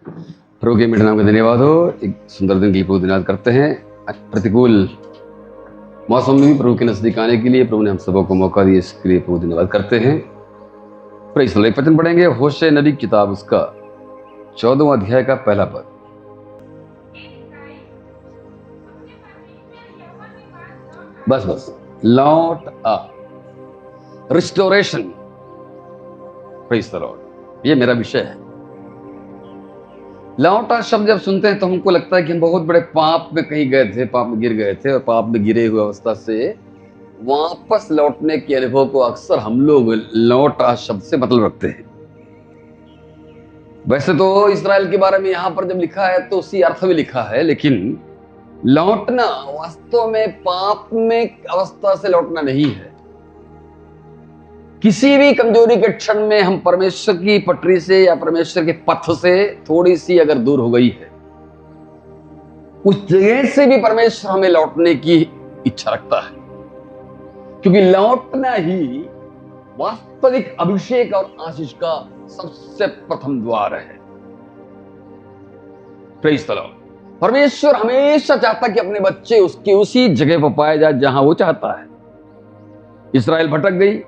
प्रभु के मिठे नाम का धन्यवाद हो। एक सुंदर दिन के लिए प्रभु धन्यवाद करते हैं। प्रतिकूल मौसम में भी प्रभु के नजदीक आने के लिए प्रभु ने हम सबों को मौका दिया, इसके लिए प्रभु धन्यवाद करते हैं। Praise the Lord. एक वचन पढ़ेंगे होशे नबी किताब, उसका 14वां अध्याय का पहला पद। बस लौट आ, रिस्टोरेशन। Praise the Lord. ये मेरा विषय है। लौटा शब्द जब सुनते हैं तो हमको लगता है कि हम बहुत बड़े पाप में कहीं गए थे, पाप में गिर गए थे, और पाप में गिरे हुए अवस्था से वापस लौटने के अनुभव को अक्सर हम लोग लौटा शब्द से मतलब रखते हैं। वैसे तो इस्राएल के बारे में यहां पर जब लिखा है तो उसी अर्थ में लिखा है, लेकिन लौटना वास्तव में पाप में अवस्था से लौटना नहीं है। किसी भी कमजोरी के क्षण में हम परमेश्वर की पटरी से या परमेश्वर के पथ से थोड़ी सी अगर दूर हो गई है, उस जगह से भी परमेश्वर हमें लौटने की इच्छा रखता है, क्योंकि लौटना ही वास्तविक अभिषेक और आशीष का सबसे प्रथम द्वार है। Praise the Lord. परमेश्वर हमेशा चाहता कि अपने बच्चे उसके उसी जगह पर पाए जाए जहां वो चाहता है। इस्राएल भटक गई,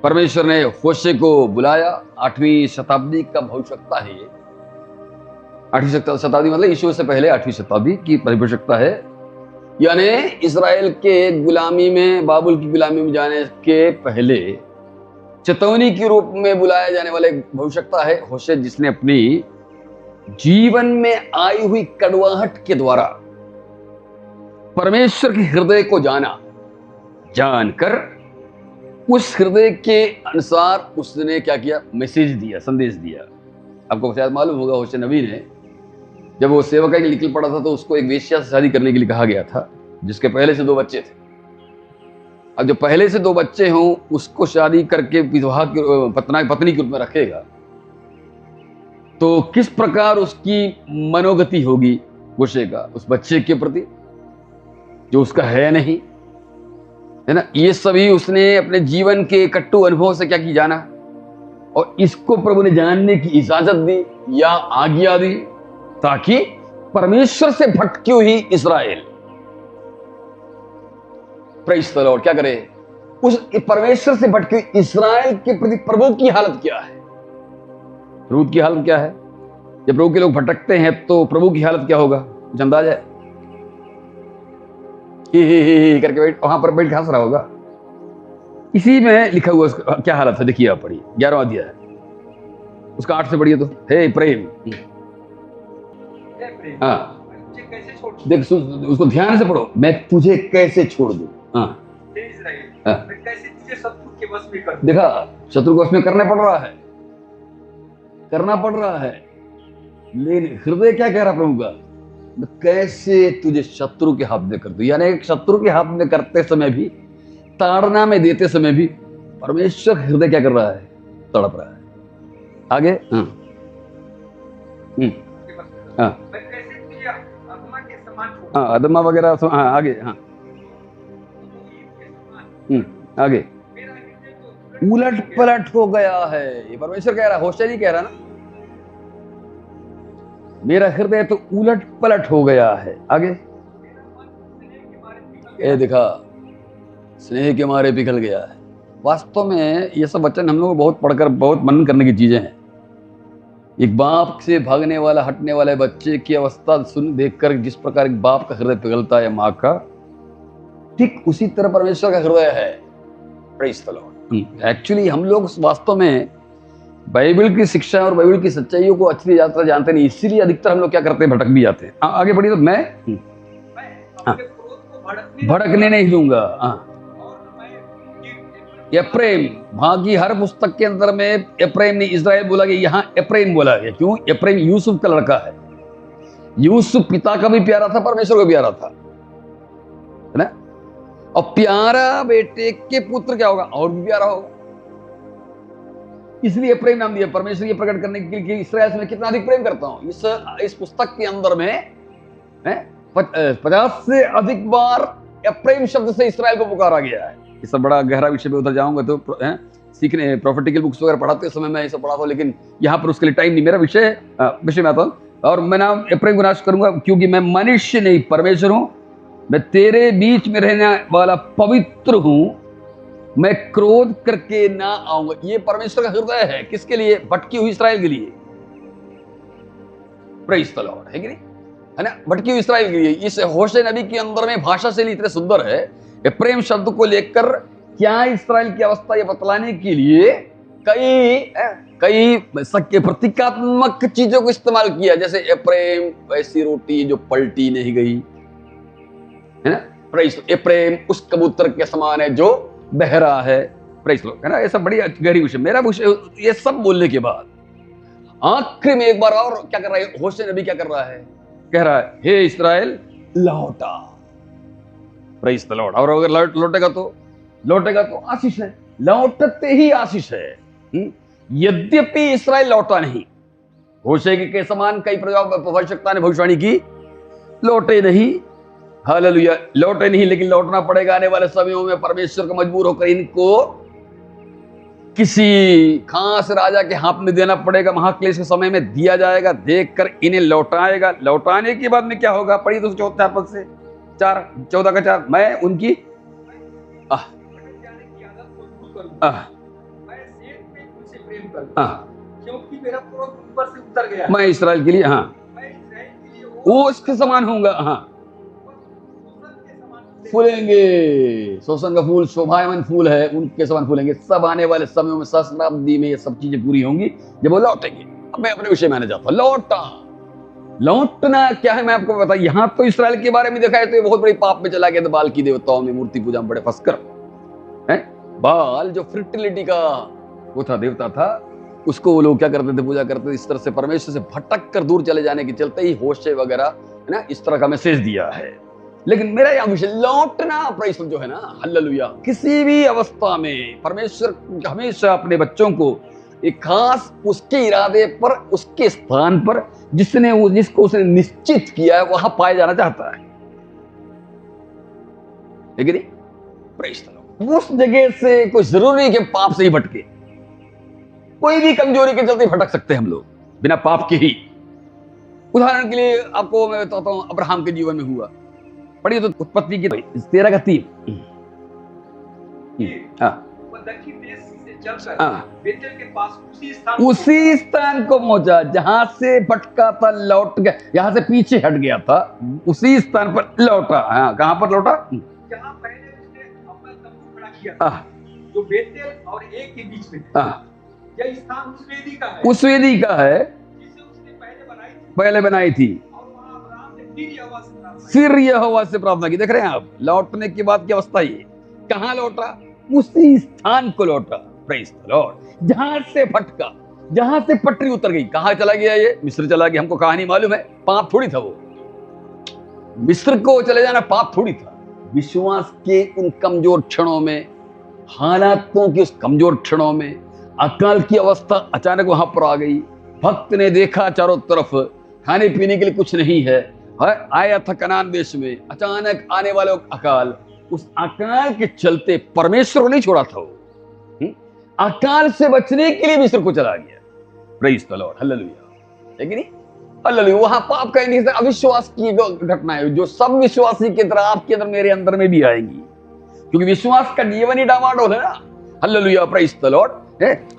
परमेश्वर ने होशे को बुलाया। 8वीं शताब्दी का भविष्यता है ये। 8वीं शताब्दी मतलब यीशु से पहले 8वीं शताब्दी की भविष्यता है, यानी इस्राएल के गुलामी में, बाबुल की गुलामी में जाने के पहले चेतावनी के रूप में बुलाया जाने वाला एक भविष्यता है होशे, जिसने अपनी जीवन में आई हुई कड़वाहट के द्वारा परमेश्वर के हृदय को जाना, जानकर उस हृदय के अनुसार उसने क्या किया, मैसेज दिया, संदेश दिया। आपको शायद मालूम होगा, होशे नबी ने जब वो सेवका के लिए निकल पड़ा था तो उसको एक वेश्या से शादी करने के लिए कहा गया था, जिसके पहले से 2 बच्चे थे। अब जो पहले से 2 बच्चे हों उसको शादी करके विधवा की पत्नी के रूप में रखेगा तो किस प्रकार उसकी मनोगति होगी होशे का उस बच्चे के प्रति जो उसका है नहीं, है ना। ये सभी उसने अपने जीवन के कट्टू अनुभव से क्या की जाना, और इसको प्रभु ने जानने की इजाजत दी या आज्ञा दी, ताकि परमेश्वर से भटकी हुई इस्राएल, प्रेज़ द लॉर्ड, क्या करे, उस परमेश्वर से भटकी हुई इस्राएल के प्रति प्रभु की हालत क्या है। प्रभु की हालत क्या है? जब प्रभु के लोग भटकते हैं तो प्रभु की हालत क्या होगा, कुछ अंदाजा है? ही करके बैठ, वहां पर बैठ हंस रहा होगा। इसी में लिखा हुआ उसका क्या हालत है, देखिए आप पढ़िए 11वां अध्याय है, उसका 8 से पढ़िए तो। हे प्रेम, हाँ देख उसको ध्यान से पढ़ो। मैं तुझे कैसे छोड़ दूं, हाँ मैं कैसे तुझे शत्रु के वश में कर दूं। देखा, शत्रु को वश में करना पड़ रहा है, लेकिन हृदय क्या कह रहा प्रभु का, मैं कैसे तुझे शत्रु के हाथ में कर दूं। यानी शत्रु के हाथ में करते समय भी, ताड़ना में देते समय भी परमेश्वर हृदय क्या कर रहा है, तड़प रहा है। आगे मैं कैसे तुझे अधमा के समान छोड़ दूं। अदमा वगैरह, हाँ आगे, हाँ आगे, उलट पलट हो गया है। ये परमेश्वर कह रहा है, होशे नहीं कह रहा ना। मेरा हृदय तो उलट पलट हो गया है। आगे, ये देखा, स्नेह के मारे पिघल गया है। वास्तव में ये सब वचन हम लोग बहुत पढ़कर बहुत मनन करने की चीजें हैं। एक बाप से भागने वाला, हटने वाले बच्चे की अवस्था सुन देखकर जिस प्रकार एक बाप का हृदय पिघलता है, माँ का, ठीक उसी तरह परमेश्वर का हृदय है। Praise the Lord. एक्चुअली हम लोग वास्तव में बाइबल की शिक्षा और बाइबल की सच्चाइयों को अच्छी तरह जानते नहीं, इसीलिए अधिकतर हम लोग क्या करते हैं, भटक भी जाते हैं। आगे बढ़िए तो मैं भड़कने नहीं दूंगा। एप्रेम, भागी हर पुस्तक के अंदर में एप्रेम नहीं, इस्राएल बोला गया, यहाँ एप्रेम बोला गया। क्यों? एप्रेम यूसुफ का लड़का है। यूसुफ पिता का भी प्यारा था, परमेश्वर को भी प्यारा था, है ना। और प्यारा बेटे के पुत्र क्या होगा, और भी प्यारा होगा। इसलिए प्रेम नाम दिया। परमेश्वर ये प्रकट करने के लिए इस्राएल से मैं कितना अधिक प्रेम करता हूं। इस पुस्तक के अंदर में 50 से अधिक बार प्रेम शब्द से इस्राएल को पुकारा गया है। इस बड़ा गहरा विषय पे उतर जाऊंगा तो सीखने प्रोफेटिकल बुक्स वगैरह पढ़ाते समय मैं ये सब पढ़ाता हूँ, लेकिन यहाँ पर उसके लिए टाइम नहीं। मेरा विषय में आता हूँ, और मैं नाम एफ्राइम को नाश करूंगा, क्योंकि मैं मनुष्य नहीं परमेश्वर हूँ। मैं तेरे बीच में रहने वाला पवित्र हूँ, मैं क्रोध करके ना आऊंगा। ये परमेश्वर का हृदय है, किसके लिए? भटकी हुई इस्राएल के लिए। प्रेज़ द लॉर्ड, है कि नहीं? है ना, भटकी हुई इस्राएल के लिए। इस होशे नबी के अंदर में भाषा शैली इतने सुंदर है, प्रेम शब्द को लेकर क्या इस्राएल की अवस्था ये बतलाने के लिए कई प्रतीकात्मक चीजों को इस्तेमाल किया, जैसे प्रेम वैसी रोटी जो पलटी नहीं गई, है ना। प्रेज़, प्रेम उस कबूतर के समान है जो बहरा है। प्रेज़ लो, है ना। ये सब बड़ी गहरी विषय। मेरा विषय ये सब बोलने के बाद आखिर में एक बार और क्या कर रहा है होशे नबी? क्या कर रहा है? कह रहा है, हे इस्राएल लौटा। Praise the Lord. और अगर लौटेगा तो आशीष है, लौटते ही आशीष है। यद्यपि इस्राएल लौटा नहीं, होशे के समान कई भविष्यवक्ता ने भविष्यवाणी की, लौटे नहीं। हालेलुया, लौटे नहीं, लेकिन लौटना पड़ेगा आने वाले समयों में। परमेश्वर को मजबूर होकर इनको किसी खास राजा के हाथ में देना पड़ेगा। महाक्लेश के समय में दिया जाएगा, देखकर इन्हें लौटाएगा। लौटाने के बाद में क्या होगा? पढ़िए तो 4 पद से 14 का 4। मैं उनकी क्योंकि मेरा क्रोध उन पर से उतर गया। मैं इस्राएल के लिए वो उसके समान होऊंगा। फूलेंगे, सोसन का फूल शोभायमान फूल है, उनके समान फूलेंगे। सब आने वाले समयों में सहस्राब्दी में ये सब चीजें पूरी होंगी जब वो लौटेंगे। अब मैं अपने विषय में आने जाता हूं। लौटना क्या है मैं आपको बता। यहां तो इस्राएल के बारे में देखा है तो ये बहुत बड़ी पाप में चला गया था। बाल की देवताओं में, मूर्ति पूजा में बड़े फंसकर है। बाल जो फर्टिलिटी का वो था, देवता था, उसको वो लोग क्या करते थे? पूजा करते थे। इस तरह से परमेश्वर से भटक कर दूर चले जाने के चलते ही होशे वगैरह, है ना, इस तरह का मैसेज दिया है। लेकिन मेरा यह विषय लौटना, प्रेज़ जो है ना, हालेलुया, किसी भी अवस्था में परमेश्वर हमेशा अपने बच्चों को एक खास उसके इरादे पर, उसके स्थान पर जिसको उसने निश्चित किया है वहां पाया जाना चाहता है। लेकिन प्रेज़ उस जगह से कोई जरूरी नहीं कि पाप से ही भटके। कोई भी कमजोरी के चलते भटक सकते हैं हम लोग, बिना पाप के ही। उदाहरण के लिए आपको मैं बताता हूं, अब्राहम के जीवन में हुआ। पढ़िए तो उत्पत्ति की 13 का 3। दक्षिण देश से चलकर बेतेल के पास उसी स्थान को पहुंचा जहां से भटका था, लौट गया। यहां से पीछे हट गया था, उसी स्थान पर लौटा। कहां पर लौटा? जहां पहले उसने अपना तंबू खड़ा किया था, जो बेतेल और एक के बीच में था। यह स्थान उस वेदी का है, जिसे उसने पहले बनाई थी। और वहां अब्राहम ने फिर यहोवा से प्रार्थना की। देख रहे हैं आप, लौटने के बाद की अवस्था ये। कहां लौटा? उसी स्थान को लौटा। Praise the Lord. जहां से भटका, जहां से पटरी उतर गई। कहां चला गया? ये मिस्र चला गया। हमको कहानी मालूम है, पाप थोड़ी था वो। मिस्र को चले जाना पाप थोड़ी था। विश्वास के उन कमजोर क्षणों में, हालातों के उस कमजोर क्षणों में अकाल की अवस्था अचानक वहां पर आ गई। भक्त ने देखा चारों तरफ खाने पीने के लिए कुछ नहीं है। आया था कनान देश में, अचानक आने वाले अकाल। उस अकाल के चलते परमेश्वर को नहीं छोड़ा था वो। अकाल से बचने के लिए मिस्र को चला गया। Praise the lord, hallelujah. लेकिन हालेलुया, वहां पाप का नहीं, अविश्वास की घटना है जो सब विश्वासी के अंदर, आपके अंदर, मेरे अंदर में भी आएंगी, क्योंकि विश्वास का जीवन ही डामाडोल है ना। Hallelujah, praise the lord.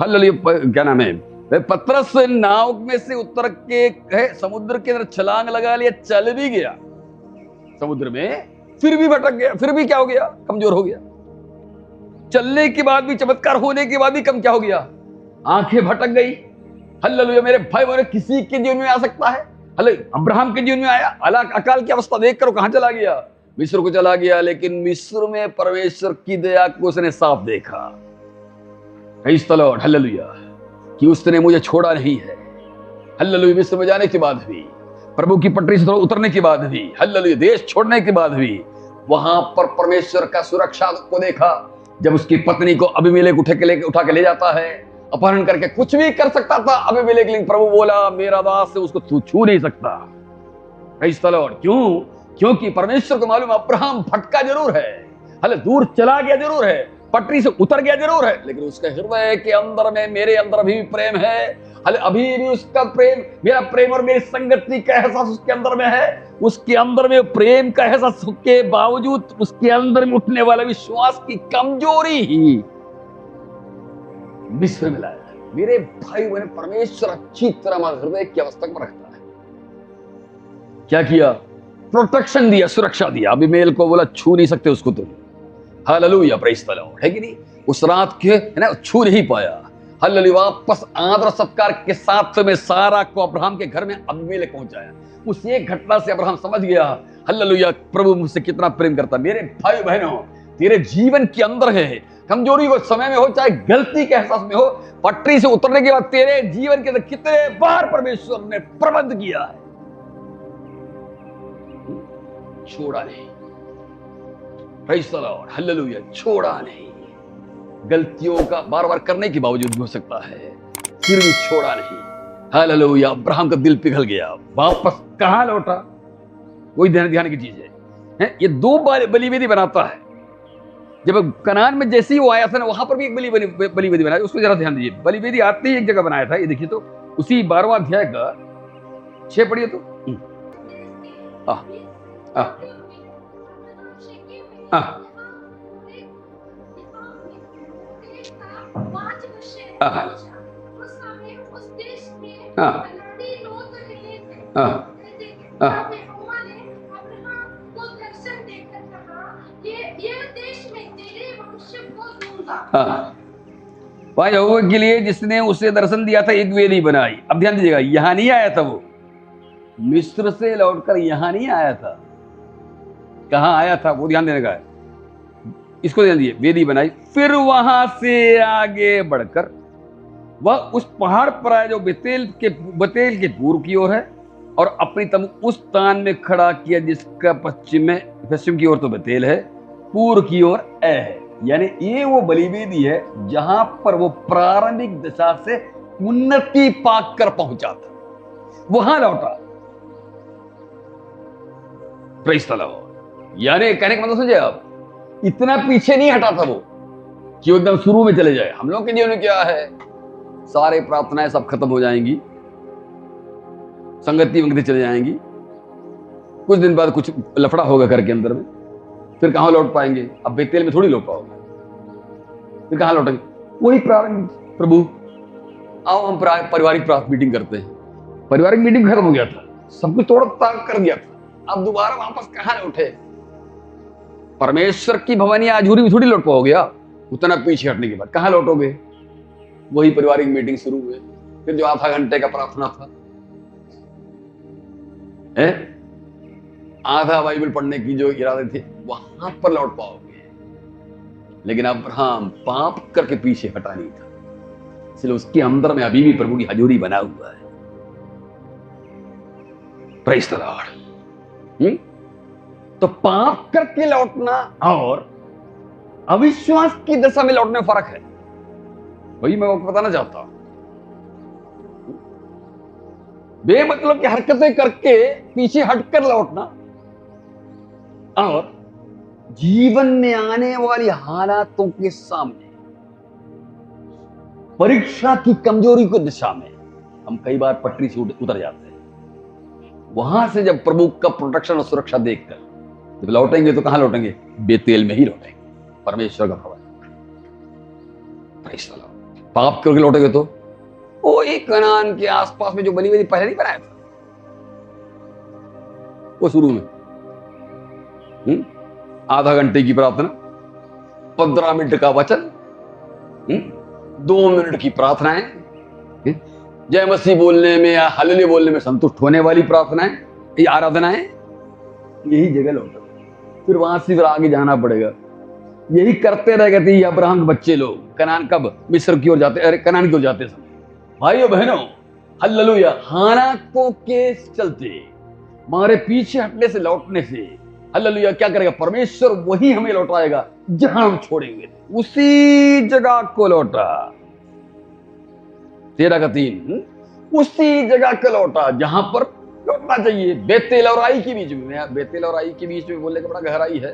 Hallelujah, क्या नाम है? पतरस नाव में से उतर के समुद्र के अंदर छलांग लगा लिया, चल भी गया समुद्र में, फिर भी भटक गया। फिर भी क्या हो गया? कमजोर हो गया। चलने के बाद भी, चमत्कार होने के बाद भी कम क्या हो गया? आंखें भटक गई। हालेलुया, मेरे भाई बोले, किसी के जीवन में आ सकता है। हालेलुया, अब्राहम के जीवन में आया। अकाल की अवस्था देखकर कहां चला गया? मिस्र को चला गया। लेकिन मिस्र में परमेश्वर की दया को उसने साफ देखा। प्रेज़ द लॉर्ड, हालेलुया, कि उसने मुझे छोड़ा नहीं है। हालेलुया, मिस्र में जाने के बाद भी, प्रभु की पटरी से उतरने के बाद भी, हालेलुया, देश छोड़ने के बाद भी, वहां पर परमेश्वर का सुरक्षा को देखा। जब उसकी पत्नी को अबीमेलेक उठा के ले जाता है, अपहरण करके, कुछ भी कर सकता था अबीमेलेक, लेकिन प्रभु बोला, मेरा दास है, उसको तू छू नहीं सकता। Praise the Lord. क्यों? क्योंकि परमेश्वर को मालूम अब्राहम भटका जरूर है, दूर चला गया जरूर है, पटरी से उतर गया जरूर है, लेकिन उसके हृदय के अंदर में, मेरे अंदर अभी भी प्रेम है। अभी भी उसका प्रेम, मेरा प्रेम और मेरी संगति का एहसास उसके अंदर में है। उसके अंदर में प्रेम का एहसास के बावजूद उसके अंदर में उठने वाला विश्वास की कमजोरी ही विश्व में लाया है। मेरे भाई बहन, परमेश्वर अच्छी तरह हमारे हृदय की अवस्था को रखता है। क्या किया? प्रोटेक्शन दिया, सुरक्षा दिया। अबीमेलेक को बोला छू नहीं सकते उसको तुम। हालेलुया, प्रेज़ द लॉर्ड, है कि नहीं? उस रात के है ना, छू नहीं पाया। हालेलुया, वापस आदर सत्कार के साथ में सारा को अब्राहम के घर में अबीमेलेक पहुंचाया। उस एक घटना से अब्राहम समझ गया, हालेलुया, प्रभु मुझसे कितना प्रेम करता। मेरे भाई बहनों, तेरे जीवन के अंदर है कमजोरी, वो समय में हो चाहे गलती के एहसास में हो, पटरी से उतरने के बाद तेरे जीवन के अंदर कितने बार परमेश्वर ने प्रबंध किया है, छोड़ा नहीं। प्रेज़ द लॉर्ड, हालेलुया, छोड़ा नहीं। गलतियों का बार बार करने के बावजूद भी हो सकता है, फिर भी छोड़ा नहीं। हालेलुया, अब्राहम का दिल पिघल गया, वापस कहां लौटा? वही ध्यान की चीज है? ये 2 बार बलिवेदी बनाता है। जब कनान में जैसे ही वो आया था ना, वहां पर भी एक बलिवेदी बनाया, उसको जरा ध्यान दीजिए। बलिवेदी आते ही एक जगह बनाया था, ये देखिए तो उसी 12वां अध्याय का 6 पढ़िए तो। भाई यहोवा के लिए जिसने उसे दर्शन दिया था एक वेदी बनाई। अब ध्यान दीजिएगा, यहां नहीं आया था वो, मिस्र से लौटकर यहां नहीं आया था। कहां आया था वो ध्यान देने का है। इसको ध्यान दीजिए, वेदी बनाई, फिर वहां से आगे बढ़कर वह उस पहाड़ पर आया जो बेतेल के पूर्व की ओर है, और अपनी तंबू उस स्थान में खड़ा किया जिसका पश्चिम की ओर तो बेतेल है, पूर्व की ओर ए है। यानी ये वो बलिवेदी है जहां पर वो प्रारंभिक दशा से उन्नति पाकर पहुंचा था, वहां लौटा। Praise the Lord. यानी कहने का मतलब समझे आप, इतना पीछे नहीं हटा था वो कि एकदम शुरू में चले जाए। हम लोग के जीवन में क्या है, सारे प्रार्थनाएं सब खत्म हो जाएंगी, संगति वंगति चले जाएंगी, कुछ दिन बाद कुछ लफड़ा होगा घर के अंदर में, फिर कहां लौट पाएंगे? अब बेतेल में थोड़ी लौट पाओगे, फिर कहां लौटेंगे? वही प्रारंभ, प्रभु आओ हम पारिवारिक मीटिंग करते हैं। पारिवारिक मीटिंग खत्म हो गया था, सब कुछ तोड़ ताड़ कर दिया था, अब दोबारा वापस कहां लौटे? परमेश्वर की भवानी आजूरी में थोड़ी लौट पाओगे आप। उतना पीछे हटने के बाद कहां लौटोगे? वही पारिवारिक मीटिंग शुरू हुए, फिर जो आधा घंटे का प्रार्थना था, आधा बाइबल पढ़ने की जो इरादे थे, वहां पर लौट पाओगे। लेकिन अब्राहम पाप करके पीछे हटा नहीं था, इसलिए उसके अंदर में अभी भी प्रभु की हजूरी बना हुआ है। Praise the Lord. तो पाप करके लौटना और अविश्वास की दशा में लौटने में फर्क है, वही मैं आपको बताना चाहता हूं। बेमतलब की हरकतें करके पीछे हटकर लौटना और जीवन में आने वाली हालातों के सामने, परीक्षा की कमजोरी की दिशा में हम कई बार पटरी से उतर जाते हैं। वहां से जब प्रभु का प्रोटेक्शन और सुरक्षा देखकर जब लौटेंगे तो कहां लौटेंगे? बेतेल में ही लौटेंगे, परमेश्वर का भवन। Praise the Lord. पाप करके लौटेंगे तो वो एक कनान के आसपास में जो बलिवेदी पहले नहीं बनाया था, वो शुरू में आधा घंटे की प्रार्थना, 15 मिनट का वचन, 2 मिनट की प्रार्थनाएं, जय मसीह बोलने में या हालेलुया बोलने में संतुष्ट होने वाली प्रार्थनाएं, ये आराधनाएं, यही जगह लौटा। फिर वहां से फिर आगे जाना पड़ेगा। यही करते रह गए थे अब्राहम के बच्चे लोग। कनान कब? मिस्र की ओर जाते, अरे कनान की ओर जाते समय भाइयों बहनों, हालेलुया, हालातों के चलते, हमारे पीछे हटने से, लौटने से, हालेलुया, क्या करेगा? परमेश्वर वही हमें लौटाएगा जहां हम छोड़ेंगे, उसी जगह को लौटा। 13:3 उसी जगह को लौटा जहां पर लौटना चाहिए। बेतेल और आई के बीच में, बेतेल और आई के बीच में बोलने का बड़ा गहराई है,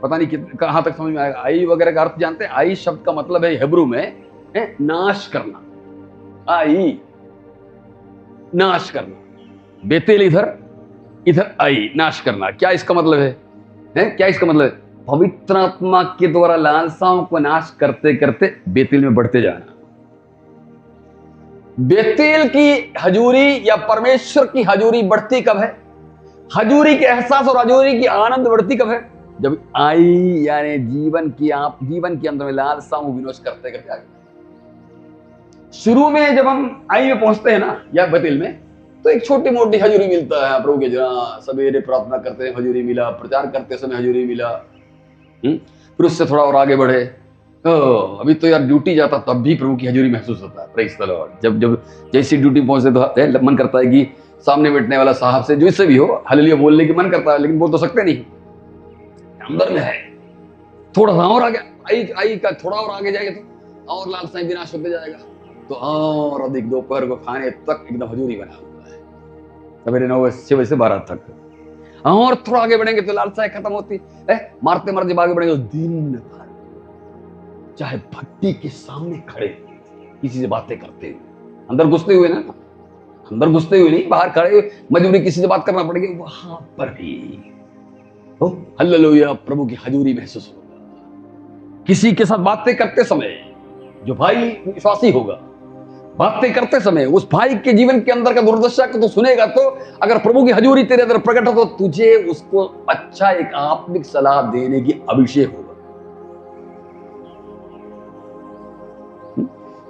पता नहीं कहां तक समझ में आएगा। आई वगैरह का अर्थ जानते हैं? आई शब्द का मतलब है हिब्रू में है नाश करना। आई नाश करना, बेतेल इधर आई नाश करना। क्या इसका मतलब है? क्या इसका मतलब है? पवित्र आत्मा के द्वारा लालसाओं को नाश करते करते बेतेल में बढ़ते जाना। बेतेल की हजूरी या परमेश्वर की हजूरी बढ़ती कब है? हजूरी के एहसास और हजूरी की आनंद बढ़ती कब है? जब आई यानी जीवन के अंदर में लालसाओं को विनाश करते करते आगे। शुरू में जब हम आई में पहुंचते हैं ना या बेतेल में, तो एक छोटी मोटी हजूरी मिलता है प्रभु के जहाँ सवेरे प्रार्थना करते हैं हजूरी मिला, प्रचार करते समय हजूरी मिला, फिर उससे थोड़ा और आगे बढ़े। अभी तो यार ड्यूटी जाता तब भी प्रभु की हजूरी महसूस होता है। Praise the Lord. जब जैसी ड्यूटी पहुंचते तो मन करता है कि सामने बैठने वाला साहब से जिससे भी हो हालेलुया बोलने की मन करता है, लेकिन बोल तो सकते नहीं, अंदर में है। थोड़ा सा और आगे आई का थोड़ा और आगे जाएगा तो और लालसाएं विनाश होते जाएगा, तो और अधिक दोपहर को खाने तक एकदम हजूरी बना हुआ है, सवेरे 9 बजे 6 बजे से 12 तक। और थोड़ा आगे बढ़ेंगे तो लालसाएं खत्म होती है। मारते मारते आगे बढ़ेंगे तो दिन भर चाहे भट्टी के सामने खड़े किसी से बातें करते हुए, अंदर घुसते हुए ना, अंदर घुसते हुए नहीं, बाहर खड़े हुए मजबूरी किसी से बात करना पड़ेगी, वहां पर भी हालेलुया प्रभु की हजूरी महसूस होगा। किसी के साथ बातें करते समय जो भाई विश्वासी होगा, बातें करते समय उस भाई के जीवन के अंदर का दुर्दशा को तो सुनेगा, तो अगर प्रभु की हजूरी तेरे अंदर प्रकट हो तो तुझे उसको अच्छा एक आत्मिक सलाह देने की अभिषेक होगा।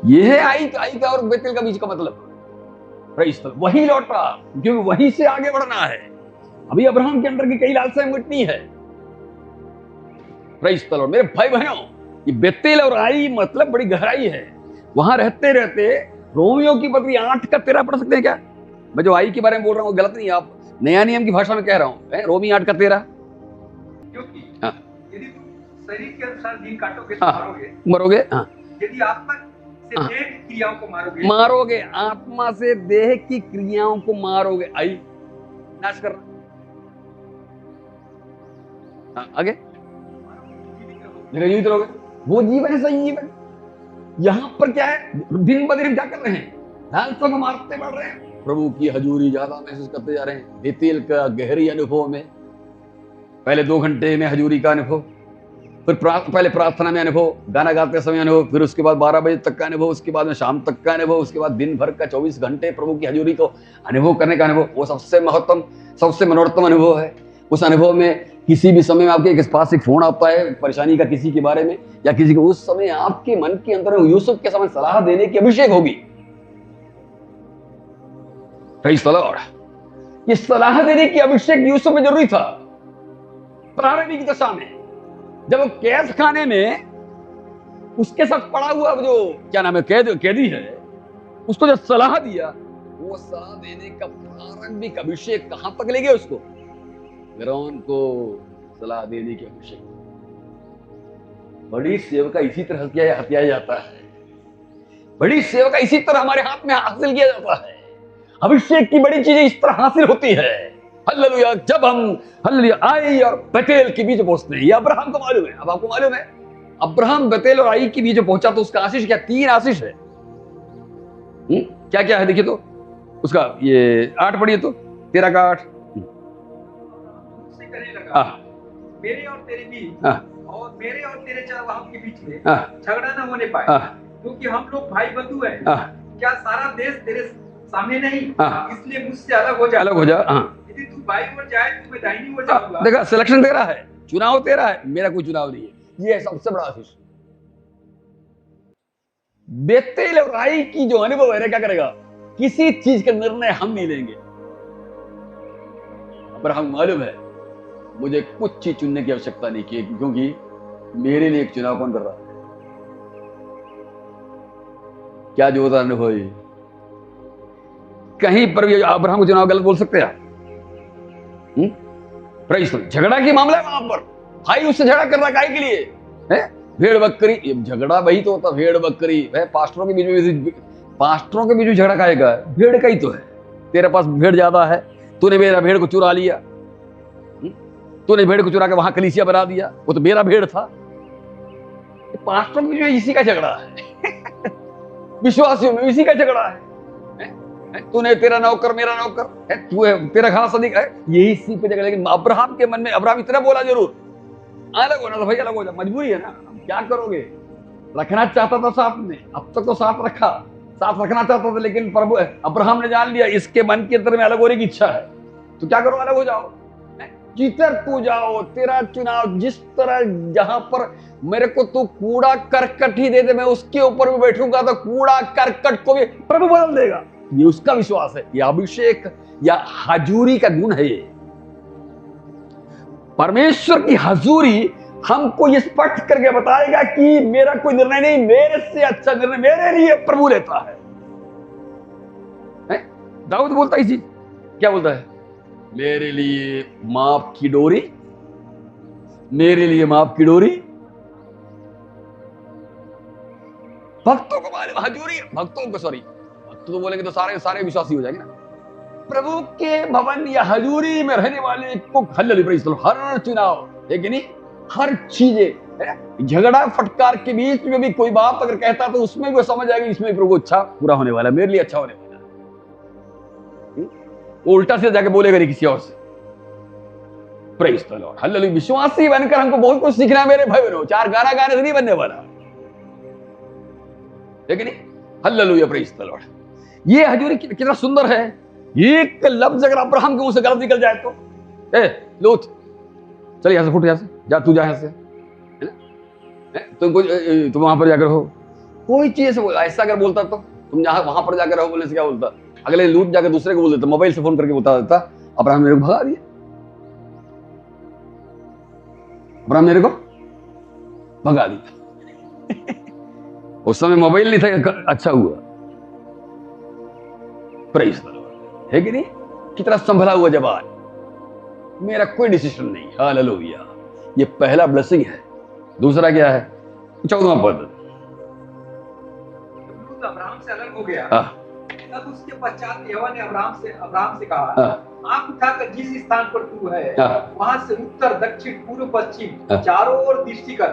यह है आई का और बेतेल का बीच का मतलब। वही लौटा, क्योंकि वहीं से आगे बढ़ना है। अभी अब्राहम के अंदर की कई लालसाएं मिटनी है। Praise the Lord. मेरे भाई बहनों, ये बेतेल और आई मतलब बड़ी गहराई है। वहां रहते रहते रोमियो की पत्री 8:13 पढ़ सकते हैं क्या? मैं जो आई के बारे में बोल रहा हूँ गलत नहीं, आप नया नियम की भाषा में कह रहा हूँ। रोमी 8:13। क्योंकि यदि तुम शरीर के अनुसार दिन काटोगे तो मरोगे। यदि आत्मा से देह की क्रियाओं को मारोगे, आत्मा से देह की क्रियाओं को मारोगे। आई नाश करना। आगे जीवित रहोगे, वो जीवन है सही जीवन। यहां पर क्या है? दिन ब दिन क्या कर रहे हैं? लालसा को मारते बढ़ रहे हैं, प्रभु की हजूरी ज्यादा महसूस करते जा रहे हैं। बेतेल का गहरी अनुभव में पहले 2 घंटे में हजूरी का अनुभव, फिर पहले प्रार्थना में अनुभव, गाना गाते समय अनुभव, फिर उसके बाद 12 बजे तक का अनुभव, उसके बाद में शाम तक का अनुभव, उसके बाद दिन भर का 24 घंटे प्रभु की हजूरी को अनुभव करने का अनुभव। वो सबसे महत्तम, सबसे मनोरम अनुभव है। उस अनुभव में किसी भी समय में आपके एक पास एक फोन आता है परेशानी का किसी के बारे में, या किसी को, उस समय आपके मन के अंदर यूसुफ के समय सलाह देने की अभिषेक होगी। Praise the Lord. ये सलाह देने की अभिषेक यूसुफ में जरूरी था। प्रारंभिक दशा में जब वो कैद खाने में उसके साथ पड़ा हुआ जो क्या नाम है कैदी है, उसको जब सलाह दिया, वो सलाह देने का प्रारंभिक अभिषेक कहां तक ले गया? उसको फिरौन को सलाह देने की अभिषेक। बड़ी सेवका इसी तरह हत्या जाता है। बड़ी सेवका इसी तरह हमारे हाथ में हासिल किया जाता है। अभिषेक की बड़ी चीजें इस तरह हासिल होती है। हालेलुया। जब हम हालेलुया आई और बेतेल के बीच पहुंचते हैं, ये अब्राहम को मालूम है। अब आपको मालूम है, अब्राहम बेतेल और आई के बीच पहुंचा तो उसका आशीष क्या? 3 आशीष है। क्या क्या है देखिए तो उसका, ये 8 पढ़िए तो 13 का 8। मेरे और तेरे बीच और मेरे और तेरे चरवाहों के बीच में झगड़ा न होने पाए, क्योंकि हम लोग भाई बंधु हैं। क्या सारा देश तेरे सामने नहीं? इसलिए मुझसे अलग हो जा। यदि तू बाईं ओर जाए तो मैं दाहिनी ओर जाऊंगा। देखा, सिलेक्शन तेरा है, चुनाव तेरा है, मेरा कोई चुनाव नहीं है। ये है सबसे बड़ा आशीष। बेतेल और आई की जो अनुभव है, क्या करेगा? किसी चीज का निर्णय हम नहीं लेंगे। अब्राहम मालूम है मुझे कुछ चीज चुनने की आवश्यकता नहीं की, क्योंकि मेरे लिए एक चुनाव कौन कर रहा है? क्या जो होता अनुभव? कहीं पर भी अब्राहम को चुनाव गलत बोल सकते हैं? झगड़ा की मामला है वहां पर। भाई उससे झगड़ा कर रहा है के लिए है? भेड़ बकरी, झगड़ा वही तो होता, भेड़ बकरी है। पास्टरों के बीच में झगड़ा खाएगा, भेड़ का ही तो है। तेरे पास भेड़ ज्यादा है, तूने मेरा भेड़ को चुरा लिया, तूने भेड़ को चुरा के वहां कलीसिया बना दिया, वो तो मेरा भेड़ था। पास्टरों में जो इसी का झगड़ा है विश्वासियों में इसी का झगड़ा है। तूने, तेरा नौकर मेरा नौकर है, तू है तेरा खास अधिक है, यही इसी पे झगड़ा। लेकिन अब्राहम के मन में, अब्राहम इतना बोला जरूर, अलग होना तो भाई अलग हो जा, मजबूरी है ना, क्या करोगे। रखना चाहता था साथ में, अब तक तो साथ रखा, साथ रखना चाहता था, लेकिन प्रभु अब्राहम ने जान लिया इसके मन के अंदर में अलग होने की इच्छा है, तो क्या करो, अलग हो जाओ, जिधर तू जाओ, तेरा चुनाव। जिस तरह जहां पर मेरे को तू कूड़ा करकट ही दे दे, मैं उसके ऊपर भी बैठूंगा, तो कूड़ा करकट को भी प्रभु बदल देगा। ये उसका विश्वास है, ये अभिषेक या हजूरी का गुण है। ये परमेश्वर की हजूरी हमको ये स्पष्ट करके बताएगा कि मेरा कोई निर्णय नहीं, मेरे से अच्छा निर्णय मेरे लिए प्रभु लेता है। दाऊद बोलता है इसी, क्या बोलता है, मेरे लिए माप की डोरी, मेरे लिए माप की डोरी। भक्तों को मालूम हजूरी, भक्तों को, सॉरी भक्तों तो बोलेंगे तो सारे विश्वासी हो जाएंगे ना। प्रभु के भवन या हजूरी में रहने वाले को हर चुनाव है कि नहीं, हर चीजें, झगड़ा फटकार के बीच में भी कोई बात अगर कहता तो उसमें भी समझ आएगी इसमें प्रभु अच्छा पूरा होने वाला है, मेरे लिए अच्छा होने वाला है। वो उल्टा से जाके बोलेगा नहीं किसी और से। Praise the lord, hallelujah. विश्वासी बनकर हमको बहुत कुछ सीखना है मेरे भाई बहनों, चार गाना गाने से नहीं बनने वाला, लेकिन हालेलुया, प्रेज द लॉर्ड। ये हजूरी कितना सुंदर है। एक लफ्ज अगर अब्राहम के मुंह से गलत निकल जाए तो, लोथ चल यहां से, फुट यहां से, जा तू जा यहां से, तुम वहां पर जाकर हो, कोई चीज से ऐसा अगर बोलता तो तुम जहां वहां पर जाकर रहो बोलने से क्या बोलता, अगले लूट जाकर दूसरे को बोल देता, मोबाइल से फोन करके बता देता अब्राहम मेरे को भगा दिया, अब्राहम मेरे को भगा दिया। उस समय मोबाइल नहीं था, अच्छा हुआ, प्रेज द लॉर्ड, है कि नहीं। कितना संभला हुआ जवान, मेरा कोई डिसीजन नहीं, हालेलुया। ये पहला ब्लेसिंग है। दूसरा क्या है, 14वां पद, अब्राहम से अलग हो गया। तब उसके पश्चात यहोवा ने अब्राहम से कहा, आंख उठाकर जिस स्थान पर तू है वहां से उत्तर दक्षिण पूर्व पश्चिम चारों ओर दृष्टि कर,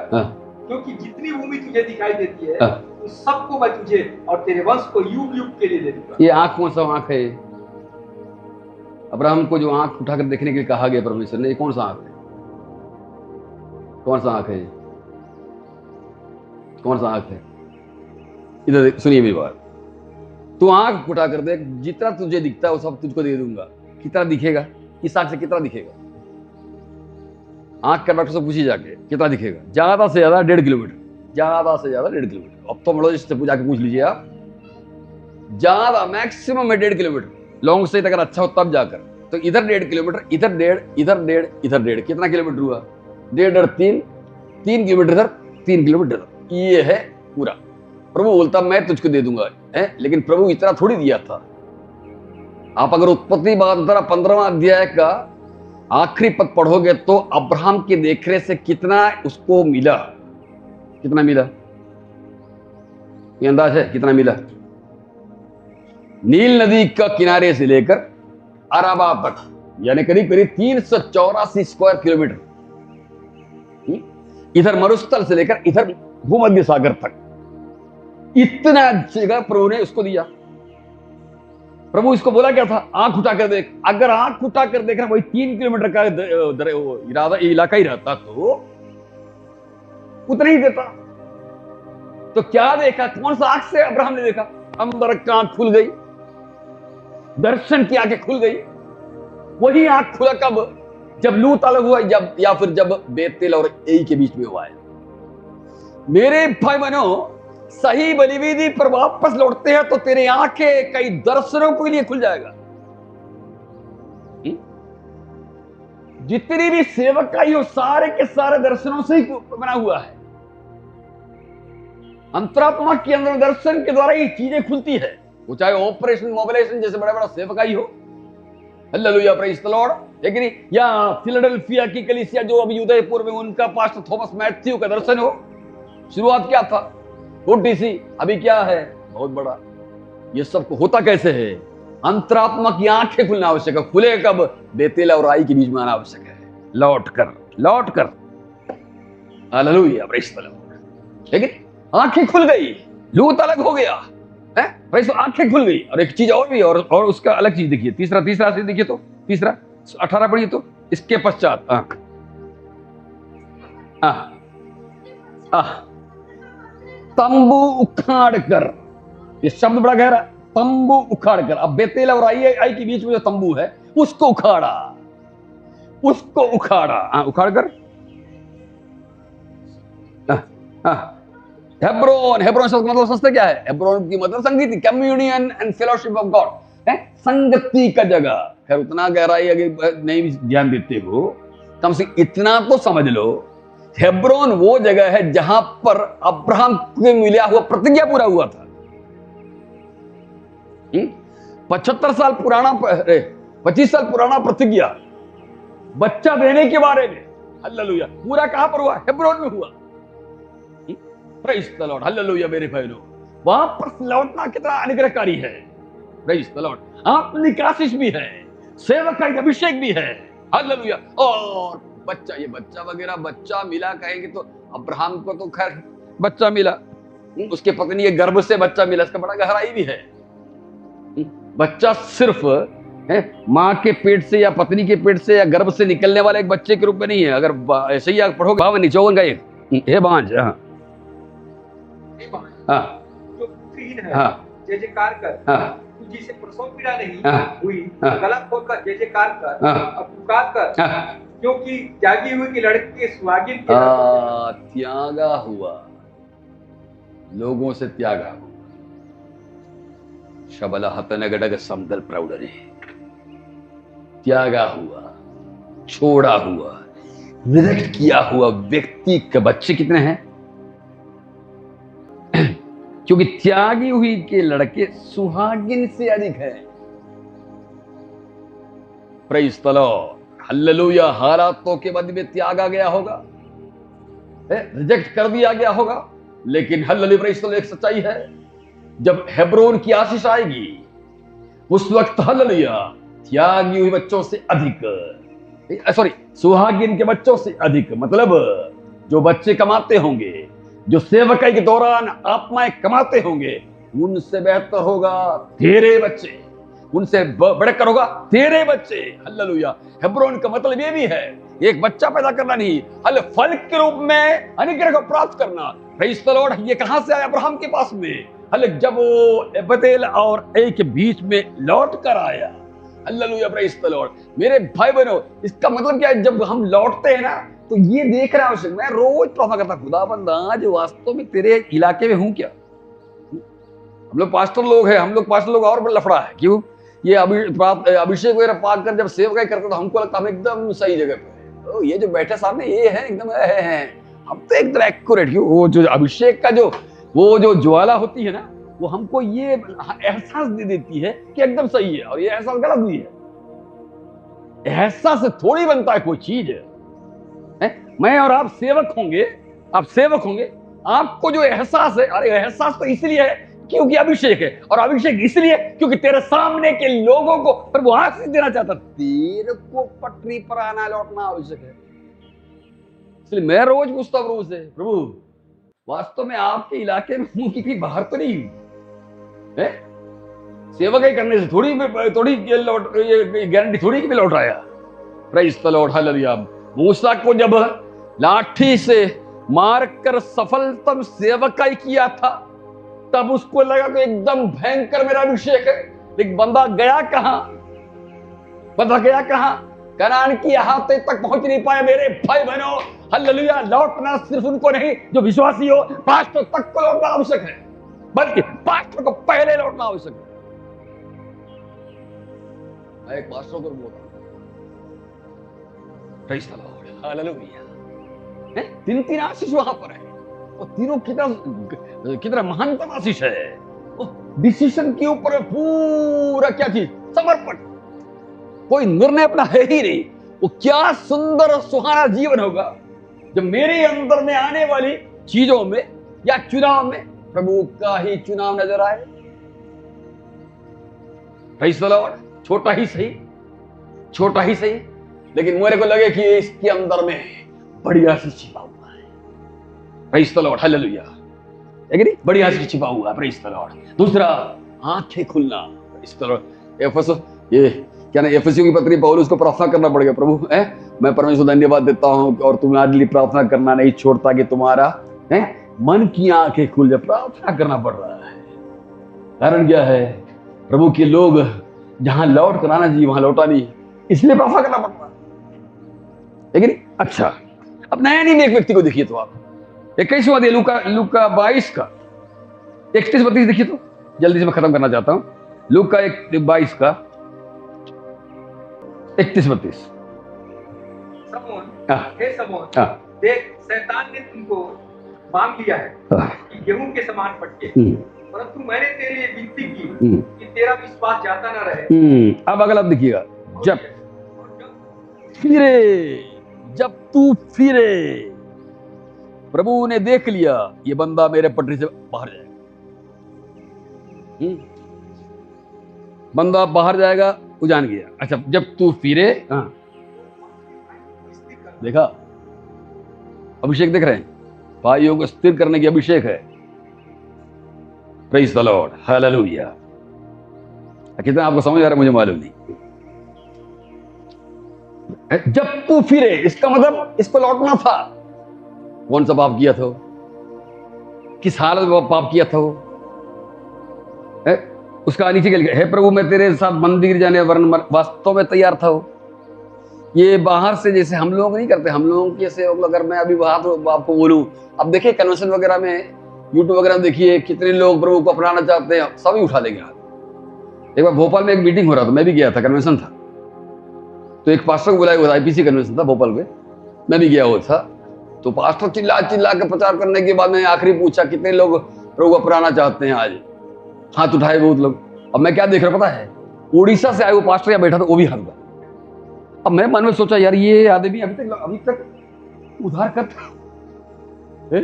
क्योंकि जितनी भूमि तुझे दिखाई देती है उस सबको मैं तुझे और तेरे वंश को युग युग के लिए दे दूंगा। ये आंख कौन सा आंख है? अब्राहम को जो आंख उठाकर देखने के लिए कहा गया परमेश्वर ने, कौन सा आंख है? कौन सा आंख है? कौन सा आंख है? इधर सुनिए मेरी बात, तू आंख उठाकर देख, जितना तुझे दिखता है वो सब तुझको दे दूंगा। कितना दिखेगा? इस आंख से कितना दिखेगा? आंख का डॉक्टर से पूछिए जाके, कितना दिखेगा? ज्यादा से ज्यादा 1.5 किलोमीटर, ज्यादा से ज्यादा 1.5 किलोमीटर। ऑप्थोमोलॉजिस्ट से जाके पूछ लीजिए आप, ज्यादा मैक्सिमम है 1.5 किलोमीटर। लॉन्ग से अगर अच्छा हो तब जाकर, तो इधर 1.5 किलोमीटर, इधर 1.5, इधर 1.5, इधर 1.5, कितना किलोमीटर हुआ? 1.5, 3 किलोमीटर इधर, 3 किलोमीटर। ये है पूरा। प्रभु बोलता मैं तुझको दे दूंगा, है? लेकिन प्रभु इतना थोड़ी दिया था। आप अगर उत्पत्ति 15वां अध्याय का आखिरी पद पढ़ोगे तो अब्राहम के देखने से कितना उसको मिला, कितना मिला, ये अंदाज है कितना मिला? नील नदी का किनारे से लेकर अराबा तक, यानी करीब करीब 384 स्क्वायर किलोमीटर। इधर मरुस्थल से लेकर इधर भूमध्य सागर तक, इतना जगह प्रभु ने उसको दिया। प्रभु इसको बोला क्या था? आंख उठाकर देख। अगर आंख उठाकर देखना वही 3 किलोमीटर का इलाका ही रहता तो उतना ही देता। तो क्या देखा? कौन सा आंख से अब्राहम ने देखा? अंदर की आंख खुल गई, दर्शन की आंखें खुल गई। वही आंख खुला कब? जब लूत अलग हुआ, जब या फिर जब बेतेल और एई के बीच में हुआ है। मेरे भाई बहनों, सही बलिवेदी पर वापस लौटते हैं तो तेरे आंखें कई दर्शनों के लिए खुल जाएगा। जितनी भी सेवकाई हो सारे के सारे दर्शनों से ही बना हुआ है। अंतरात्मा के अंदर दर्शन के द्वारा ये चीजें खुलती है। वो चाहे ऑपरेशन मोबिलाइजेशन जैसे बड़ा बड़ा सेवकाई हो, हालेलुया, प्रेज द लॉर्ड, लेकिन या फिलाडेल्फिया की कलीसिया जो अभी उदयपुर में उनका पास्टर थॉमस मैथ्यू का दर्शन हो। शुरुआत क्या था? छोटी सी, अभी क्या है? बहुत बड़ा। ये सब होता कैसे है? अंतरात्मा की आंखें खुलना आवश्यक है। खुले कब? बेतेल और आई के बीच में आना आवश्यक है। लौट कर। Hallelujah, praise the Lord. लेकिन आंखें खुल गई, लूत अलग हो गया है, प्रेज़, आंखें खुल गई। और एक चीज और भी, और उसका अलग चीज देखिए, तीसरा से देखिए, तो तीसरा 18 पढ़िए तो। इसके पश्चात तंबू उखाड़ कर, ये शब्द बड़ा गहरा, तंबू उखाड़ कर। अब बेतेल और आई के बीच में जो तंबू है उसको उखाड़ा, उखाड़ कर हेब्रोन शब्द का मतलब समझते क्या है? हेब्रोन की मतलब संगति, communion and fellowship of God है, संगति का जगह। खैर उतना गहराई अगर नहीं ध्यान देते हो, कम से इतना तो समझ लो, हेब्रोन वो जगह है जहां पर अब्राहम को मिला हुआ प्रतिज्ञा पूरा हुआ था। 25 साल पुराना प्रतिज्ञा बच्चा देने के बारे में, हालेलुया, पूरा कहां पर हुआ? हेब्रोन में हुआ। प्रेज़ द लॉर्ड, हालेलुया मेरे भाइयों। वहां पर लौटना कितना अनुग्रहकारी है, प्रेज़ द लॉर्ड। आत्मिक आशीष भी है, सेवक का अभिषेक भी है, हालेलुया। और बच्चा, ये बच्चा वगैरह, बच्चा मिला कहेंगे तो अब्राहम को तो खैर बच्चा मिला, उसके पत्नी के गर्भ से बच्चा मिला, इसका बड़ा गहराई भी है। बच्चा सिर्फ माँ के पेट से या पत्नी के पेट से या गर्भ से निकलने वाले एक बच्चे के रूप में नहीं है। अगर ऐसे ही आप पढ़ोगे 52 का एक हे बांझ, जो पुत्रहीन है, जय जयकार कर, जिसे प्रसव पीड़ा नहीं हुई, गला खोलकर जय जयकार कर, अब पुकार कर, क्योंकि त्यागी हुए की लड़के सुहागिन के त्यागा हुआ, लोगों से त्यागा हुआ, शबला हतनगडग समदल प्रौढ़ने, त्यागा हुआ, छोड़ा हुआ, रिजेक्ट किया हुआ व्यक्ति के बच्चे कितने हैं? क्योंकि त्यागी हुई के लड़के सुहागिन से अधिक है। Praise the lord, hallelujah. हालातों के मध्य में त्यागा गया होगा, रिजेक्ट कर दिया गया होगा, लेकिन हालेलुया, प्रेज़ द लॉर्ड, एक सच्चाई है, जब हेब्रोन की आशीष आएगी उस वक्त हालेलुया त्यागी हुए बच्चों से अधिक, सॉरी, सुहागिन के बच्चों से अधिक, मतलब जो बच्चे कमाते होंगे, जो सेवकाई के दौरान आत्माएं कमाते होंगे, उनसे बेहतर होगा तेरे बच्चे, उनसे बढ़कर होगा तेरे बच्चे, हालेलुया। हेब्रोन का मतलब ये भी है, एक बच्चा पैदा करना नहीं, हल फल के रूप में अनुग्रह को प्राप्त करना। Praise the Lord. ये कहां से आया? अब्राहम के पास में, हल जब वो बेतेल और आई के बीच में लौट कर आया, हालेलुया, प्रेज़ द लॉर्ड। मेरे भाई बहनों, इसका मतलब क्या है? जब हम लौटते हैं ना, तो ये देख रहा हूं, मैं रोज प्रार्थना करता, खुदाबंद आज वास्तव में तेरे इलाके में हूं क्या? हम लोग पास्टर लोग हैं, हम लोग पास्टर लोग और बड़ा लफड़ा है, क्यों? ये अभिषेक वगैरह पाक कर जब सेवकाई करते तो हमको लगता हम एकदम सही जगह पे हैं। तो ये जो बैठे सामने ये है एकदम है, हम तो एकदम एक्यूरेट, क्यों? वो जो अभिषेक का वो जो ज्वाला होती है ना, वो हमको ये एहसास दे देती है कि एकदम सही है, और ये एहसास गलत भी है। एहसास से थोड़ी बनता है कोई चीज है। मैं और आप सेवक होंगे, आपको जो एहसास है, अरे एहसास तो इसलिए है क्योंकि अभिषेक है, और अभिषेक इसलिए क्योंकि तेरे सामने के लोगों को प्रभु आशीष देना चाहता, तेरे को पटरी पर आना लौटना आवश्यक है। इसलिए मैं रोज पूछता प्रभु से, प्रभु वास्तव में आपके इलाके में मुंह की बाहर तो नहीं है? सेवकाई करने से थोड़ी गारंटी थोड़ी कि मैं लौट आया। Praise the lord, hallelujah. मूसा को जब लाठी से मारकर सफलतम सेवकाई किया था, तब उसको लगा कि एकदम भयंकर मेरा अभिषेक है, लेकिन बंदा गया कहां? कनान की अहाते तक पहुंच नहीं पाया। मेरे भाई बहनों, हालेलुया, लौटना सिर्फ उनको नहीं जो विश्वासी हो, पास्टर तक को लौटना आवश्यक है, बल्कि पास्टर को पहले लौटना आवश्यक है। मैं एक पास्टर को बोल रहा हूं, प्रेज़ द लॉर्ड, हालेलुया। 3 आशीष वहां पर है, और तीनों कितना महानतम आशीष है। डिसीजन के ऊपर पूरा क्या चीज? समर्पण। कोई निर्णय अपना है ही नहीं। वो क्या सुंदर और सुहाना जीवन होगा जब मेरे अंदर में आने वाली चीजों में या चुनाव में प्रभु का ही चुनाव नजर आए। Praise the Lord. छोटा ही सही, लेकिन मेरे को लगे कि इसके अंदर में बढ़िया से छिपा हुआ है। प्रेज़ द लॉर्ड, हालेलुया, है कि नहीं? बढ़िया से छिपा हुआ है। Praise the lord. दूसरा, आंखें खुलना। Praise the lord. एफएस, ये क्या ना, एफएसियों की पत्री पौलुस को प्रार्थना करना पड़ेगा, प्रभु है मैं परमेश्वर धन्यवाद देता हूं और तुम्हारे लिए प्रार्थना करना नहीं छोड़ता कि तुम्हारा है मन की आंखें खुल जाए। प्रार्थना करना पड़ रहा है। कारण क्या है? प्रभु के लोग जहां लौट कर आना चाहिए वहां लौटा नहीं, इसलिए प्रार्थना करना पड़ रहा है, लेकिन अच्छा। अब नया नियम एक व्यक्ति को देखिए तो आप 21वां अध्याय लूका 22 का 31-32 देखिए तो, जल्दी से मैं खत्म करना चाहता हूं। लूका 22 का 31-32। हे समौन, देख शैतान ने तुमको मांग लिया है कि गेहूं के समान फटके, परंतु मैंने तेरे लिए विनती की कि तेरा विश्वास जाता न रहे। अब अगला देखिएगा, जब तू फिरे, प्रभु ने देख लिया ये बंदा मेरे पटरी से बाहर जाएगा, बंदा बाहर जाएगा, वो जान गया। अच्छा, जब तू फिरे, हाँ देखा, अभिषेक देख रहे हैं, भाइयों को स्थिर करने की अभिषेक है। Praise the lord, hallelujah. कितना आपको समझ आ रहा है मुझे मालूम नहीं। जब तू फिरे, इसका मतलब इसको लौटना था। कौन सा पाप किया था? किस हालत में पाप किया था? उसका नीचे के लिए, हे प्रभु मैं तेरे साथ मंदिर जाने वरन वास्तव में तैयार था। ये बाहर से जैसे हम लोग नहीं करते, हम लोग जैसे अगर मैं अभी बात आपको बोलूं, अब देखिए कन्वेंशन वगैरह में, यूट्यूब वगैरह में देखिए कितने लोग प्रभु को अपनाना चाहते हैं, सभी उठा लेंगे हाथ। एक बार भोपाल में एक मीटिंग हो रहा था, मैं भी गया था, कन्वेंशन था, तो एक पास्टर को बुलाया हुआ था, आईपीसी कन्वेंशन था भोपाल में, मैं भी गया हुआ था। तो पास्टर चिल्ला चिल्ला के प्रचार करने के बाद मैंने आखिरी पूछा कितने लोग प्रभु को अपनाना चाहते हैं? आज हाथ उठाए बहुत लोग। अब मैं क्या देख रहा पता है, उड़ीसा से आए वो पास्टर यहाँ बैठा था, वो भी हाथ उठा। अब मैं मन में सोचा यार ये आदमी अभी तक उधार करता है,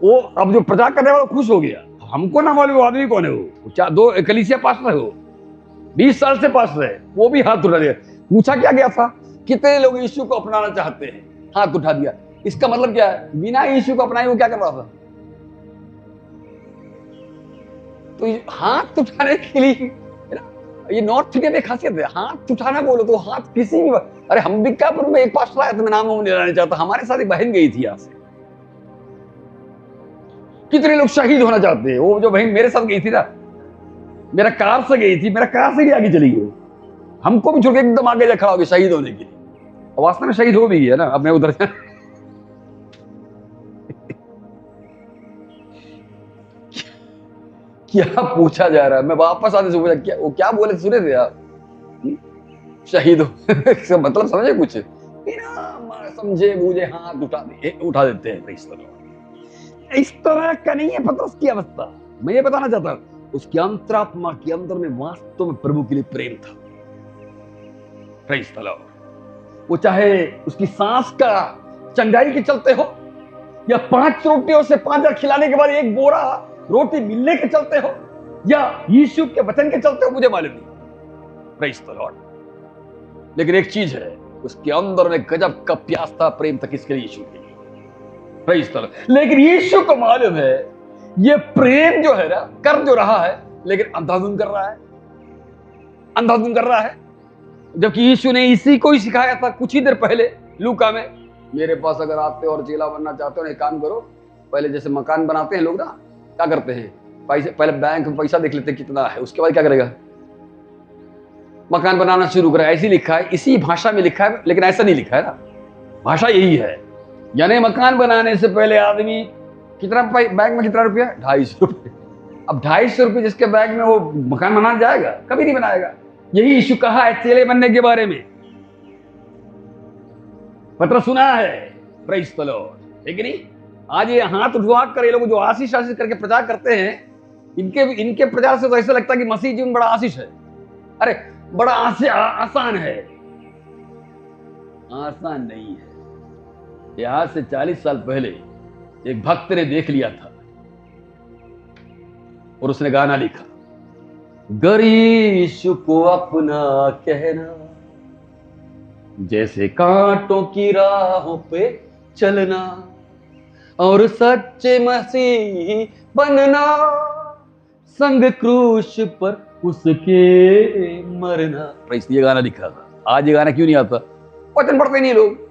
वो अब जो प्रचार करने वाला खुश हो गया। हमको ना मालूम वो आदमी कौन है, वो दो कलीसिया पास्टर है, वो 20 साल से पास्टर है, वो भी हाथ उठा दिया। पूछा क्या गया था, कितने लोग यीशु को अपनाना चाहते हैं? हाथ उठा दिया। इसका मतलब क्या है? बिना यीशु को अपनाए वो क्या कर रहा था? तो हाथ उठाने के लिए, ये नॉर्थ इंडिया में खासियत है, हाथ उठाना बोलो तो हाथ किसी भी, अरे हम बिक्कापुर में एक पास्टर आया था, मैं नाम नहीं लेना चाहता, हमारे साथ एक बहन गई थी यहाँ से। कितने लोग शहीद होना चाहते हैं? वो जो बहन मेरे साथ गई थी ना, मेरा कार से गई थी, मेरा कार से भी आगे चली गई, हमको भी छोड़ के एकदम आगे जा खड़ा हो गया शहीद होने के लिए। वास्तव में शहीद हो भी गया ना। अब मैं उधर क्या पूछा जा रहा है? मैं वापस आने से पूछा क्या, वो क्या बोले सुने थे आप? शहीद हो मतलब समझे कुछ? बिना समझे बूझे हाथ उठा देते हैं। इस तरह का नहीं है पतरस की अवस्था। मैं ये बताना चाहता हूं, उसकी अंतरात्मा के अंदर में वास्तव में प्रभु के लिए प्रेम था। Praise the Lord. वो चाहे उसकी सांस का चंगाई के चलते हो, या 5 रोटियों से 5,000 खिलाने के बाद 1 बोरा रोटी मिलने के चलते हो, या यीशु के वचन के चलते हो, मुझे मालूम नहीं। Praise the Lord. लेकिन एक चीज है, उसके अंदर में गजब का प्यास था, प्रेम था किसके लिए? यीशु के लिए। Praise the Lord. लेकिन यीशु को मालूम है ये प्रेम जो है ना, कर जो रहा है, लेकिन अंधाधुंध कर रहा है, अंधाधुंध कर रहा है। जबकि यीशु ने इसी को ही सिखाया था कुछ ही देर पहले लूका में, मेरे पास अगर आते हो और चेला बनना चाहते हो, एक काम करो, पहले जैसे मकान बनाते हैं लोग ना, क्या करते हैं, पैसे पहले बैंक में पैसा देख लेते हैं कितना है, उसके बाद क्या करेगा, मकान बनाना शुरू करेगा। ऐसी लिखा है, इसी भाषा में लिखा है, लेकिन ऐसा नहीं लिखा है ना, भाषा यही है। यानी मकान बनाने से पहले आदमी कितना बैंक में कितना रुपया, 250 रुपये। अब 250 रुपये जिसके बैंक में, वो मकान बनाने जाएगा? कभी नहीं बनाएगा। यही यीशु कहा है चेले बनने के बारे में, पत्र सुना है। Praise the Lord. है कि नहीं? आज ये हाथ उठवा कर ये लोग जो आशीष करके प्रचार करते हैं, इनके प्रचार से तो ऐसा लगता है कि मसीह जीवन बड़ा आशीष है। अरे बड़ा आसान है, आसान नहीं है। ये आज से 40 साल पहले एक भक्त ने देख लिया था और उसने गाना लिखा, गर यीशु को अपना कहना जैसे कांटों की राहों पे चलना और सच्चे मसीही बनना, संग क्रूस पर उसके मरना। प्रेस, ये गाना लिखा था। आज ये गाना क्यों नहीं आता? वचन पढ़ते नहीं लोग,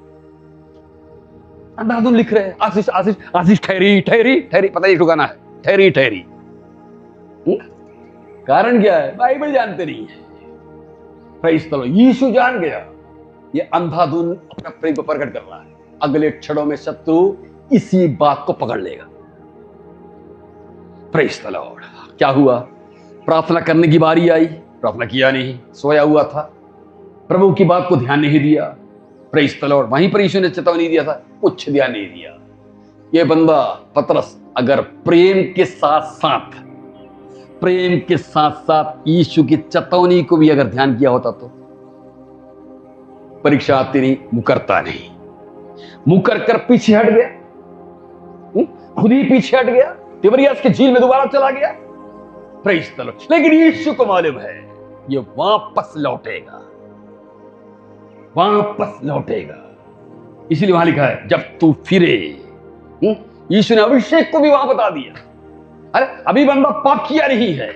अंधाधुन लिख रहे हैं। आशीष आशीष आशीष ठहरी ठहरी ठहरी, पता नहीं गाना है ठहरी ठहरी। कारण क्या है? बाइबल जानते नहीं है। Press the Lord. यीशु जान गया ये अंधाधुन अपना प्रेम को प्रकट कर रहा है। अगले क्षणों में शत्रु इसी बात को पकड़ लेगा। Press the Lord. क्या हुआ? प्रार्थना करने की बारी आई, प्रार्थना किया नहीं, सोया हुआ था, प्रभु की बात को ध्यान नहीं दिया। Press the Lord. वहीं पर यीशु ने चेतावनी दिया था, कुछ ध्यान नहीं दिया। ये बंदा पतरस अगर प्रेम के साथ साथ यीशु की चेतावनी को भी अगर ध्यान किया होता तो परीक्षा आती नहीं, मुकरता नहीं। मुकर कर पीछे हट गया, खुद ही पीछे हट गया, तिबरियास की झील में दोबारा चला गया। Praise the Lord. लेकिन यीशु को मालूम है ये वापस लौटेगा, वापस लौटेगा। इसीलिए वहां लिखा है जब तू फिरे। यीशु ने अभिषेक को भी वहां बता दिया, अरे अभी बंदा पाप किया नहीं है,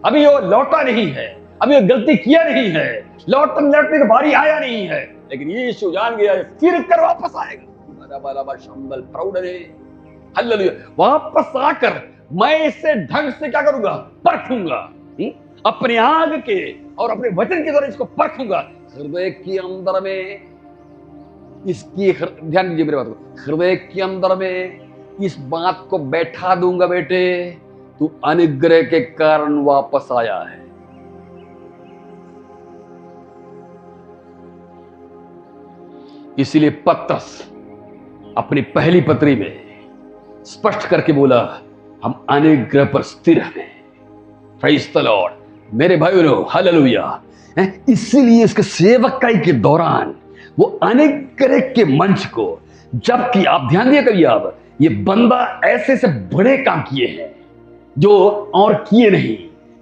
अभी वो लौटा नहीं है, अभी वो गलती किया नहीं है, लौटने की बारी आया नहीं है, लेकिन यीशु जान गया फिर कर वापस आएगा। हालेलुया। वापस आकर मैं इसे ढंग से क्या करूंगा? परखूंगा। अपने आग के और अपने वचन के द्वारा इसको परखूंगा। हृदय के अंदर में इसकी, ध्यान दीजिए मेरे बात को, हृदय के अंदर में इस बात को बैठा दूंगा, बेटे तू अनुग्रह के कारण वापस आया है। इसीलिए पतरस अपनी पहली पत्री में स्पष्ट करके बोला हम अनुग्रह पर स्थिर हैं। Praise the Lord. मेरे भाइयों, हालेलुया। इसीलिए इसके सेवकाई के दौरान वो अनुग्रह के मंच को, जबकि आप ध्यान दिया करिए, आप ये बंदा ऐसे से बड़े काम किए हैं जो और किए नहीं।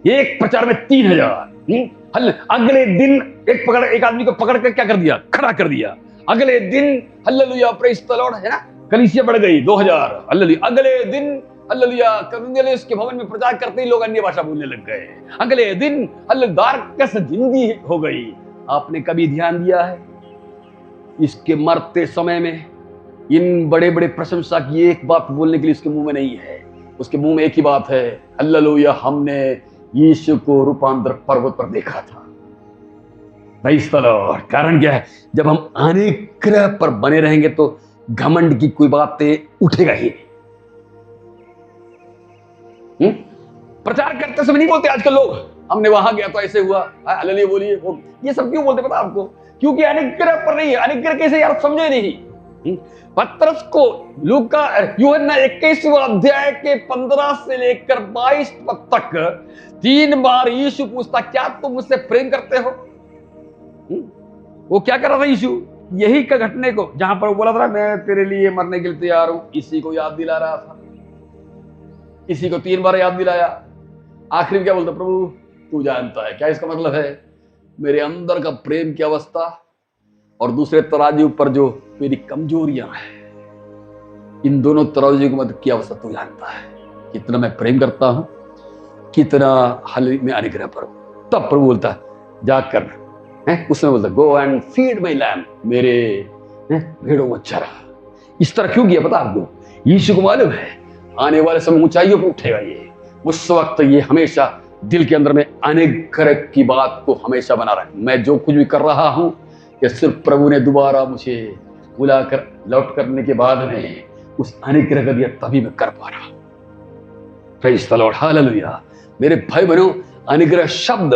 एक प्रचार में 3000। अगले दिन एक आदमी को पकड़ कर क्या कर दिया? खड़ा कर दिया। अगले दिन हालेलुया, प्रेज़ द लॉर्ड, है ना, कलीसिया बढ़ गई 2000। हालेलुया। अगले दिन हालेलुया, कर्नेलियुस के भवन में प्रचार करते ही लोग अन्य भाषा बोलने लग गए। अगले दिन दारकस जिंदी हो गई। आपने कभी ध्यान दिया है इसके मरते समय में इन बड़े बड़े प्रशंसा की एक बात बोलने के लिए उसके मुंह में नहीं है। उसके मुंह में एक ही बात है, हालेलुया, हमने यीशु को रूपांतर पर्वत पर देखा था। Praise the Lord. कारण क्या है? जब हम अनुग्रह पर बने रहेंगे तो घमंड की कोई बातें उठेगा ही नहीं। प्रचार करते समय नहीं बोलते आजकल लोग, हमने वहां गया तो ऐसे हुआ, हालेलुया बोलिए, वो ये सब क्यों बोलते पता आपको? क्योंकि अनुग्रह पर नहीं है। अनुग्रह कैसे यार, समझे नहीं। पतरस को लूका यूहन्ना 21वां अध्याय के 15 से लेकर 22 पद तक 3 बार यीशु पूछता क्या तुम मुझसे प्रेम करते हो? वो क्या कर रहा था यीशु? यही का घटने को, जहां पर वो बोला था मैं तेरे लिए मरने के लिए तैयार हूं, इसी को याद दिला रहा था। इसी को 3 बार याद दिलाया। आखिर में क्या बोलता? प्रभु तू जानता है। क्या इसका मतलब है? मेरे अंदर का प्रेम की अवस्था और दूसरे तराजू पर जो मेरी कमजोरियां हैं, इन दोनों तराजू की मदद की अवस्था तू जानता है। कितना मैं प्रेम करता हूं, कितना हल में अनुग्रह पर हूं। तब प्रभु बोलता है जाकर, उसमें बोलता go and feed my lamb, मेरे भेड़ों को चरा। इस तरह क्यों किया पता आपको? यीशु को मालूम है आने वाले समय ऊंचाइयों पर उठेगा ये। उस वक्त ये हमेशा दिल के अंदर में अनुग्रह की बात को हमेशा बना रहा है। मैं जो कुछ भी कर रहा हूं ये सिर्फ प्रभु ने दोबारा मुझे बुलाकर लौट करने के बाद में उस अनुग्रह का दिया, तभी मैं कर पा रहा हूं। Praise the lord. हालेलुया। मेरे भाई बहनों, अनुग्रह शब्द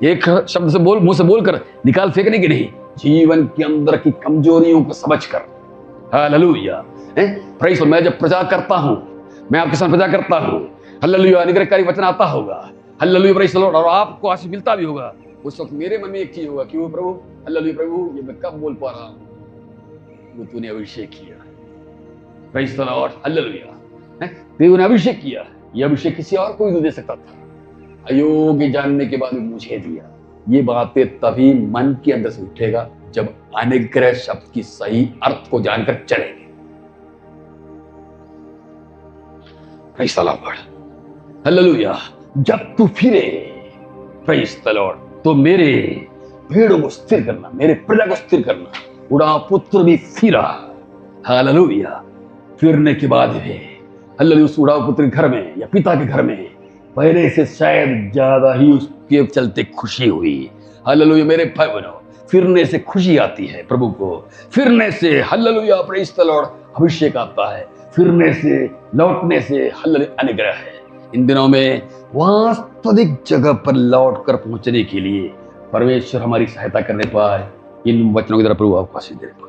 एक शब्द से मुंह से बोलकर निकाल फेंकने की नहीं, जीवन के अंदर की कमजोरियों को समझकर। हालेलुया। प्रेज़। मैं जब प्रचार करता हूं, मैं आपके साथ प्रचार करता हूं, हालेलुया, अनुग्रहकारी वचन आता होगा, हालेलुया, प्रेज़ द लॉर्ड, और आपको आशीष मिलता भी होगा। उस वक्त मेरे मन में एक चीज होगा, क्यों प्रभु, हालेलुया प्रभु, ये मैं कब बोल पा रहा हूं? वो तूने अभिषेक किया। Praise the lord. हालेलुया। तूने अभिषेक किया। ये अभिषेक किसी और को भी दे सकता था, अयोग्य जानने के बाद मुझे दिया। ये बातें तभी मन के अंदर से उठेगा जब अनुग्रह शब्द की सही अर्थ को जानकर चलेंगे। Praise the lord, hallelujah. जब तू फिरे, प्रेज़ द लॉर्ड, तो मेरे भेड़ों को स्थिर करना, मेरे प्रजा को स्थिर करना। उड़ा पुत्र भी फिरा, हालेलुया। फिरने के बाद भी हालेलुया उस उड़ाव पुत्र के घर में या पिता के घर में पहले से शायद ज्यादा ही उसके चलते खुशी हुई। हालेलुया मेरे भाई बहनों, फिरने से खुशी आती है प्रभु को। फिरने से हालेलुया प्रेज़ द लॉर्ड अभिषेक आता है। फिरने से, लौटने से हालेलुया अनुग्रह है। इन दिनों में वास्तविक जगह पर लौट कर पहुंचने के लिए परमेश्वर हमारी सहायता करने पाए। इन वचनों की तरफ प्रभु आपको आशीष दे।